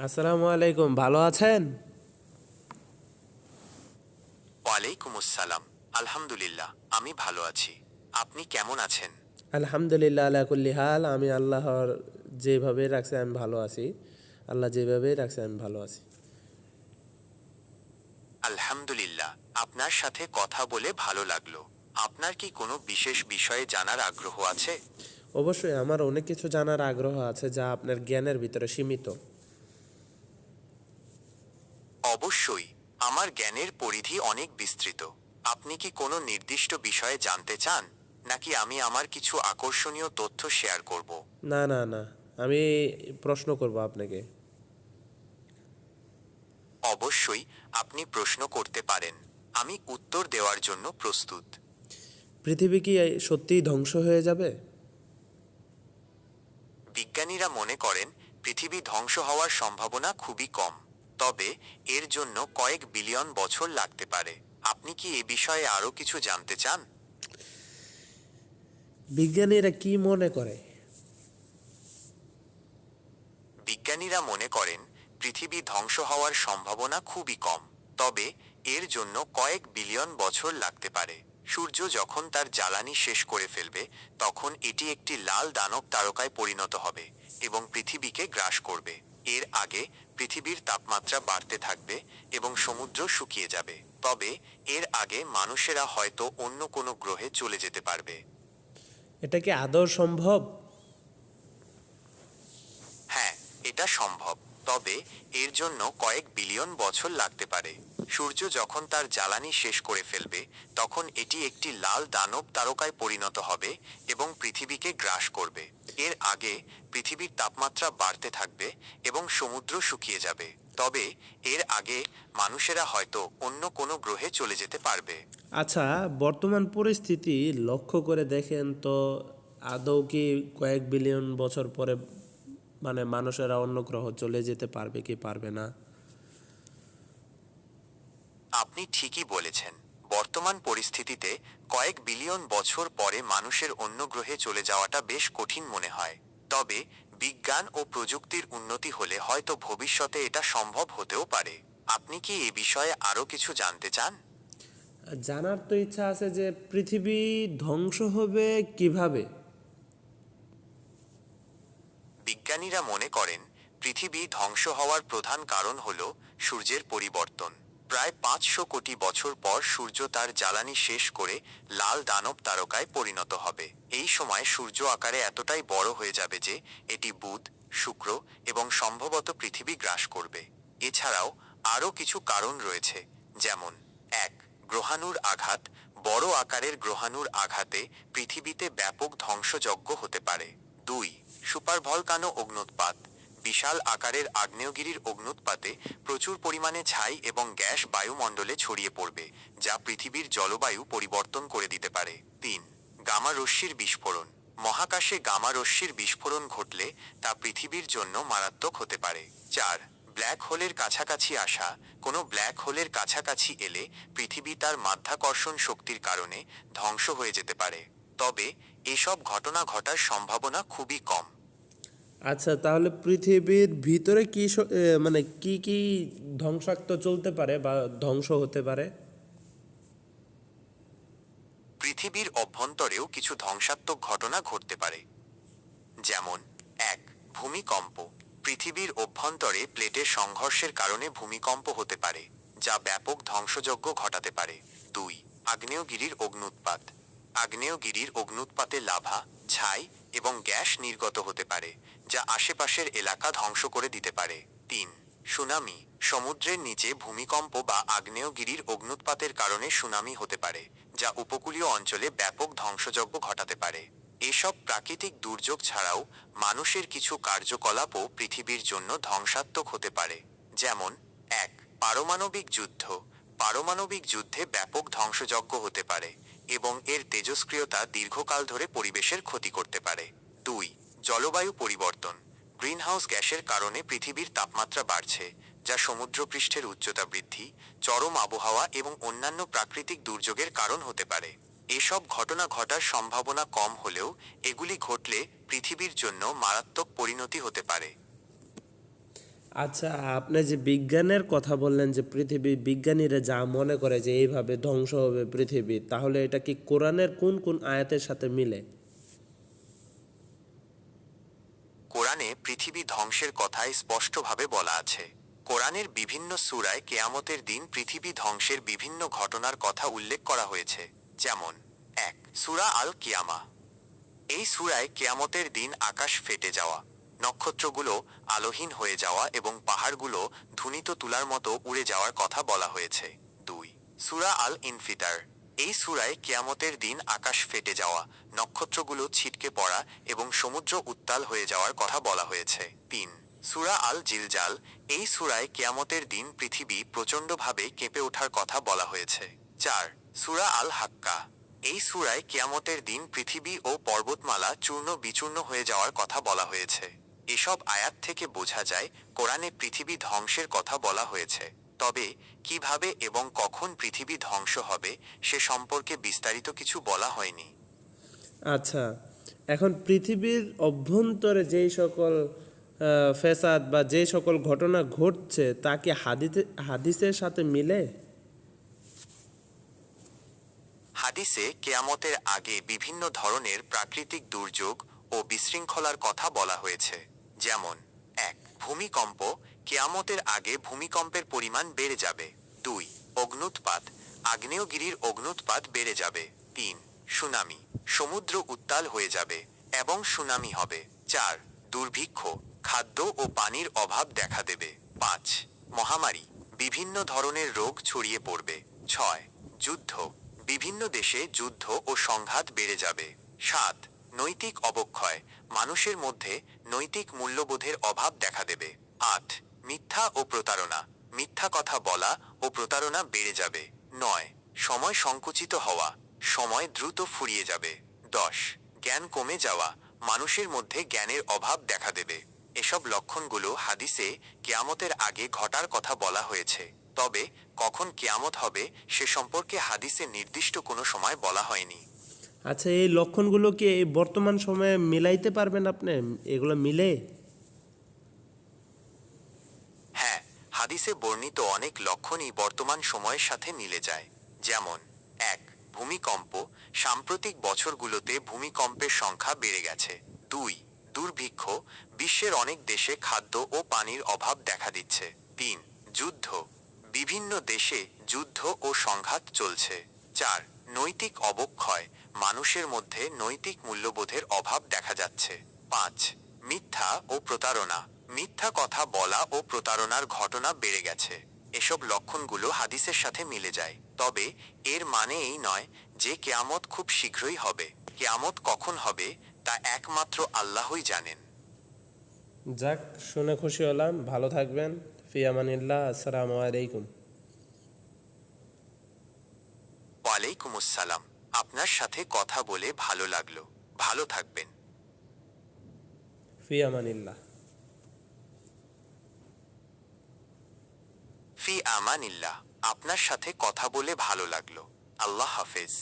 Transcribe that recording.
আসসালামু আলাইকুম, ভালো আছেন? ওয়ালাইকুম আসসালাম। আলহামদুলিল্লাহ, আমি ভালো আছি। আপনি কেমন আছেন? আলহামদুলিল্লাহ আলা কুল্লি হাল। আমি আল্লাহর যেভাবে রাখছে আমি ভালো আছি। আল্লাহ যেভাবে রাখছে আমি ভালো আছি। আলহামদুলিল্লাহ, আপনার সাথে কথা বলে ভালো লাগলো। আপনার কি কোনো বিশেষ বিষয়ে জানার আগ্রহ আছে? অবশ্যই আমার অনেক কিছু জানার আগ্রহ আছে যা আপনার জ্ঞানের ভিতরে সীমিত। অবশ্যই, আমার জ্ঞানের পরিধি অনেক বিস্তৃত। আপনি কি কোনো নির্দিষ্ট বিষয়ে জানতে চান, নাকি আমি আমার কিছু আকর্ষণীয় তথ্য শেয়ার করব? না না না, আমি প্রশ্ন করব আপনাকে। অবশ্যই, আপনি প্রশ্ন করতে পারেন। আমি উত্তর দেওয়ার জন্য প্রস্তুত। পৃথিবী কি সত্যিই ধ্বংস হয়ে যাবে? বিজ্ঞানীরা মনে করেন পৃথিবী ধ্বংস হওয়ার সম্ভাবনা খুবই কম, তবে এর জন্য কয়েক বিলিয়ন বছর লাগতে পারে। আপনি কি এ বিষয়ে আরও কিছু জানতে চান? বিজ্ঞানীরা কি মনে করে? বিজ্ঞানীরা মনে করেন পৃথিবী ধ্বংস হওয়ার সম্ভাবনা খুবই কম, তবে এর জন্য কয়েক বিলিয়ন বছর লাগতে পারে। সূর্য যখন তার জ্বালানি শেষ করে ফেলবে, তখন এটি একটি লাল দানব তারকায় পরিণত হবে এবং পৃথিবীকে গ্রাস করবে। এর আগে পৃথিবীর তাপমাত্রা বাড়তে থাকবে এবং সমুদ্র শুকিয়ে যাবে। তবে এর আগে মানুষেরা হয়তো অন্য কোনো গ্রহে চলে যেতে পারবে। এটা কি আদৌ সম্ভব? হ্যাঁ, এটা সম্ভব, তবে এর জন্য কয়েক বিলিয়ন বছর লাগতে পারে। সূর্য যখন তার জ্বালানি শেষ করে ফেলবে, তখন এটি একটি লাল দানব তারকায় পরিণত হবে এবং পৃথিবীকে গ্রাস করবে। এর আগে পৃথিবীর তাপমাত্রা বাড়তে থাকবে এবং সমুদ্র শুকিয়ে যাবে। তবে এর আগে মানুষেরা হয়তো অন্য কোনো গ্রহে চলে যেতে পারবে। আচ্ছা, বর্তমান পরিস্থিতি লক্ষ্য করে দেখেন তো, আদৌ কি কয়েক বিলিয়ন বছর পরে মানে মানুষেরা অন্য গ্রহ চলে যেতে পারবে কি পারবে না? আপনি ঠিকই বলেছেন। বর্তমান পরিস্থিতিতে কয়েক বিলিয়ন বছর পরে মানুষের অন্য গ্রহে চলে যাওয়াটা বেশ কঠিন মনে হয়। তবে বিজ্ঞান ও প্রযুক্তির উন্নতি হলে হয়তো ভবিষ্যতে এটা সম্ভব হতেও পারে। আপনি কি এ বিষয়ে আরও কিছু জানতে চান? জানার তো ইচ্ছা আছে যে পৃথিবী ধ্বংস হবে কিভাবে। বিজ্ঞানীরা মনে করেন পৃথিবী ধ্বংস হওয়ার প্রধান কারণ হল সূর্যের পরিবর্তন। প্রায় 500 কোটি বছর পর সূর্য তার জ্বালানি শেষ করে লাল দানব তারকায় পরিণত হবে। এই সময় সূর্য আকারে এতটাই বড় হয়ে যাবে যে এটি বুধ, শুক্র এবং সম্ভবত পৃথিবী গ্রাস করবে। এছাড়াও আরও কিছু কারণ রয়েছে, যেমন: 1. গ্রহাণুর আঘাত। বড় আকারের গ্রহাণুর আঘাতে পৃথিবীতে ব্যাপক ধ্বংসযজ্ঞ হতে পারে। 2. সুপারভলকানো অগ্ন্যুৎপাত। বিশাল আকারের আগ্নেয়গিরির অগ্ন্যুৎপাতে প্রচুর পরিমাণে ছাই এবং গ্যাস বায়ুমণ্ডলে ছড়িয়ে পড়বে, যা পৃথিবীর জলবায়ু পরিবর্তন করে দিতে পারে। 3. গামা রশ্মির বিস্ফোরণ। মহাকাশে গামা রশ্মির বিস্ফোরণ ঘটলে তা পৃথিবীর জন্য মারাত্মক হতে পারে। 4. ব্ল্যাক হোলের কাছাকাছি আসা। কোনো ব্ল্যাক হোলের কাছাকাছি এলে পৃথিবী তার মাধ্যাকর্ষণ শক্তির কারণে ধ্বংস হয়ে যেতে পারে, তবে এসব ঘটনা ঘটার সম্ভাবনা খুবই কম। আচ্ছা, তাহলে পৃথিবীর ভিতরে কি মানে কি কি ধ্বংসাত্ম চলতে পারে বা ধ্বংস হতে পারে? পৃথিবীর অভ্যন্তরেও কিছু ধ্বংসাত্মক ঘটনা ঘটতে পারে, যেমন: 1. ভূমিকম্প। পৃথিবীর অভ্যন্তরে প্লেটের সংঘর্ষের কারণে ভূমিকম্প হতে পারে, যা ব্যাপক ধ্বংসযজ্ঞ ঘটাতে পারে। 2. আগ্নেয়গিরির অগ্ন্যুৎপাত। আগ্নেয়গিরির অগ্ন্যুৎপাতে লাভা, ছাই এবং গ্যাস নির্গত হতে পারে, যা আশেপাশের এলাকা ধ্বংস করে দিতে পারে। 3. সুনামি। সমুদ্রের নিচে ভূমিকম্প বা আগ্নেয়গিরির অগ্ন্যুৎপাতের কারণে সুনামি হতে পারে, যা উপকূলীয় অঞ্চলে ব্যাপক ধ্বংসযজ্ঞ ঘটাতে পারে। এসব প্রাকৃতিক দুর্যোগ ছাড়াও মানুষের কিছু কার্যকলাপও পৃথিবীর জন্য ধ্বংসাত্মক হতে পারে, যেমন: 1. পারমাণবিক যুদ্ধ। পারমাণবিক যুদ্ধে ব্যাপক ধ্বংসযজ্ঞ হতে পারে এবং এর তেজস্ক্রিয়তা দীর্ঘকাল ধরে পরিবেশের ক্ষতি করতে পারে। 2. জলবায়ু পরিবর্তন। গ্রিনহাউস গ্যাসের কারণে পৃথিবীর তাপমাত্রা বাড়ছে, যা সমুদ্রপৃষ্ঠের উচ্চতা বৃদ্ধি, চরম আবহাওয়া এবং অন্যান্য প্রাকৃতিক দুর্যোগের কারণ হতে পারে। এসব ঘটনা ঘটার সম্ভাবনা কম হলেও এগুলি ঘটলে পৃথিবীর জন্য মারাত্মক পরিণতি হতে পারে। আচ্ছা, আপনি যে বিজ্ঞানের কথা বললেন যে পৃথিবী, বিজ্ঞানীরা যা মনে করে যে এইভাবে ধ্বংস হবে পৃথিবী, তাহলে এটা কি কোরআনের কোন কোন আয়াতের সাথে মিলে? কোরআনে পৃথিবী ধ্বংসের কথাই স্পষ্টভাবে বলা আছে। কোরআনের বিভিন্ন সূরায় কেয়ামতের দিন পৃথিবী ধ্বংসের বিভিন্ন ঘটনার কথা উল্লেখ করা হয়েছে। যেমন ১ সূরা আল কিয়ামা। এই সূরায় কেয়ামতের দিন আকাশ ফেটে যাওয়া, নক্ষত্রগুলো আলোহীন হয়ে যাওয়া এবং পাহাড়গুলো ধূনিত তুলার মতো উড়ে যাওয়ার কথা বলা হয়েছে। ২ সূরা আল ইনফিতার। এই সূরায় কেয়ামতের দিন আকাশ ফেটে যাওয়া, নক্ষত্রগুলো ছিটকে পড়া এবং সমুদ্র উত্তাল হয়ে যাওয়ার কথা বলা হয়েছে। ৩ সূরা আল জিলজাল। এই সূরায় কেয়ামতের দিন পৃথিবী প্রচণ্ডভাবে কেঁপে ওঠার কথা বলা হয়েছে। ৪ সূরা আল হাক্কা। এই সূরায় কিয়ামতের দিন পৃথিবী ও পর্বতমালা চূর্ণ বিচূর্ণ হয়ে যাওয়ার কথা বলা হয়েছে। এসব আয়াত থেকে বোঝা যায় কোরআনে পৃথিবী ধ্বংসের কথা বলা হয়েছে। তবে কিভাবে এবং কখন পৃথিবী ধ্বংস হবে সে সম্পর্কে বিস্তারিত কিছু বলা হয়নি। আচ্ছা, এখন পৃথিবীর অভ্যন্তরে যেই সকল ফ্যাসাদ বা যেই সকল ঘটনা ঘটছে তা কি হাদিসের সাথে মিলে? হাদিসে কেয়ামতের আগে বিভিন্ন ধরনের প্রাকৃতিক দুর্যোগ ও বিশৃঙ্খলার কথা বলা হয়েছে। যেমন ১ ভূমিকম্প। কেয়ামতের আগে ভূমিকম্পের পরিমাণ বেড়ে যাবে। ২ অগ্ন্যুৎপাত। আগ্নেয়গিরির অগ্ন্যুৎপাত বেড়ে যাবে। ৩ সুনামি। সমুদ্র উত্তাল হয়ে যাবে এবং সুনামি হবে। ৪ দুর্ভিক্ষ। খাদ্য ও পানির অভাব দেখা দেবে। ৫ মহামারী। বিভিন্ন ধরনের রোগ ছড়িয়ে পড়বে। ৬ যুদ্ধ। বিভিন্ন দেশে যুদ্ধ ও সংঘাত বেড়ে যাবে। ৭ নৈতিক অবক্ষয়। মানুষের মধ্যে নৈতিক মূল্যবোধের অভাব দেখা দেবে। ৮ মিথ্যা ও প্রতারণা। মিথ্যা কথা বলা ও প্রতারণা বেড়ে যাবে। ৯ সময় সংকুচিত হওয়া। সময় দ্রুত ফুরিয়ে যাবে। ১০ জ্ঞান কমে যাওয়া। মানুষের মধ্যে জ্ঞানের অভাব দেখা দেবে। এসব লক্ষণগুলো হাদিসে কিয়ামতের আগে ঘটার কথা বলা হয়েছে। তবে কখন কিয়ামত হবে সে সম্পর্কে হাদিসে নির্দিষ্ট কোনো সময় বলা হয়নি। আচ্ছা, এই লক্ষণগুলো কি এই বর্তমান সময়ে মিলাইতে পারবেন আপনি? এগুলো মিলে? হ্যাঁ, হাদিসে বর্ণিত অনেক লক্ষণই বর্তমান সময়ের সাথে মিলে যায়। যেমন ১ ভূমিকম্প। সাম্প্রতিক বছরগুলোতে ভূমিকম্পের সংখ্যা বেড়ে গেছে। ২ দুর্ভিক্ষ। বিশ্বের অনেক দেশে খাদ্য ও পানির অভাব দেখা দিচ্ছে। ৩ যুদ্ধ। বিভিন্ন দেশে যুদ্ধ ও সংঘাত চলছে। ৪ নৈতিক অবক্ষয়। মানুষের মধ্যে নৈতিক মূল্যবোধের অভাব দেখা যাচ্ছে। ৫ মিথ্যা ও প্রতারণা। মিথ্যা কথা বলা ও প্রতারণার ঘটনা বেড়ে গেছে। এসব লক্ষণগুলো হাদিসের সাথে মিলে যায়। তবে এর মানে এই নয় যে কেয়ামত খুব শীঘ্রই হবে। কেয়ামত কখন হবে তা একমাত্র আল্লাহই জানেন। যাক, শুনে খুশি হলাম। ভালো থাকবেন। ফি আমানিল্লাহ। আসসালামু আলাইকুম। ওয়ালাইকুম আসসালাম। আপনার সাথে কথা বলে ভালো লাগলো। ভালো থাকবেন। ফি আমানিল্লাহ। ফি আমানিল্লাহ। আপনার সাথে কথা বলে ভালো লাগলো। আল্লাহ হাফেজ।